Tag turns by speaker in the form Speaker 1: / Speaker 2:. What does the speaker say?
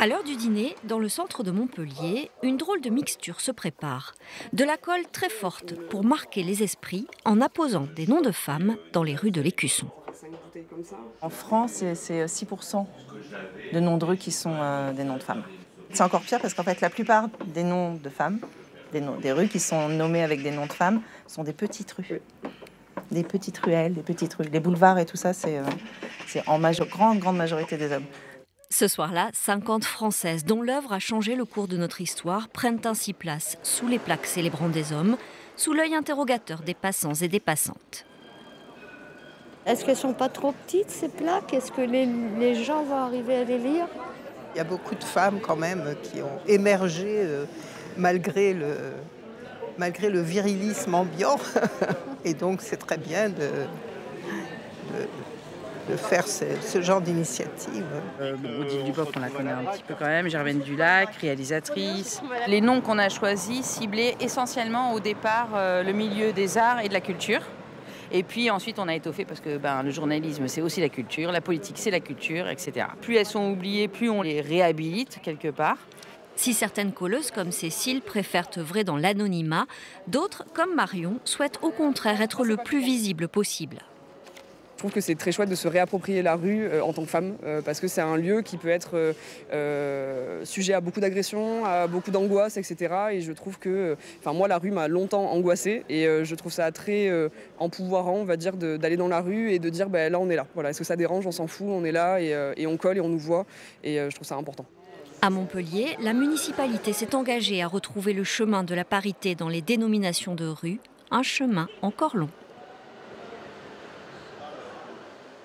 Speaker 1: À l'heure du dîner, dans le centre de Montpellier, une drôle de mixture se prépare. De la colle très forte pour marquer les esprits en apposant des noms de femmes dans les rues de l'Écusson.
Speaker 2: En France, c'est 6% de noms de rues qui sont des noms de femmes. C'est encore pire parce qu'en fait, la plupart des noms de femmes, des rues qui sont nommées avec des noms de femmes, sont des petites rues. Des petites ruelles, des petites rues. Les boulevards et tout ça, c'est en grande majorité des hommes.
Speaker 1: Ce soir-là, 50 Françaises dont l'œuvre a changé le cours de notre histoire prennent ainsi place sous les plaques célébrant des hommes, sous l'œil interrogateur des passants et des passantes.
Speaker 3: Est-ce qu'elles ne sont pas trop petites, ces plaques? Est-ce que les gens vont arriver à les lire?
Speaker 4: Il y a beaucoup de femmes quand même qui ont émergé malgré le virilisme ambiant. Et donc c'est très bien de faire ce genre d'initiative.
Speaker 5: Odile Duboc, on la connaît un petit peu quand même, Germaine Dulac, réalisatrice. Les noms qu'on a choisis ciblaient essentiellement au départ le milieu des arts et de la culture. Et puis ensuite on a étoffé parce que le journalisme c'est aussi la culture, la politique c'est la culture, etc. Plus elles sont oubliées, plus on les réhabilite quelque part.
Speaker 1: Si certaines colleuses comme Cécile préfèrent œuvrer dans l'anonymat, d'autres, comme Marion, souhaitent au contraire être le plus visible possible.
Speaker 6: Je trouve que c'est très chouette de se réapproprier la rue en tant que femme, parce que c'est un lieu qui peut être sujet à beaucoup d'agressions, à beaucoup d'angoisse, etc. Et je trouve que, moi, la rue m'a longtemps angoissée et je trouve ça très empouvoirant, on va dire, d'aller dans la rue et de dire, là, on est là. Voilà, est-ce que ça dérange, on s'en fout, on est là et on colle et on nous voit. Et je trouve ça important.
Speaker 1: À Montpellier, la municipalité s'est engagée à retrouver le chemin de la parité dans les dénominations de rue, un chemin encore long.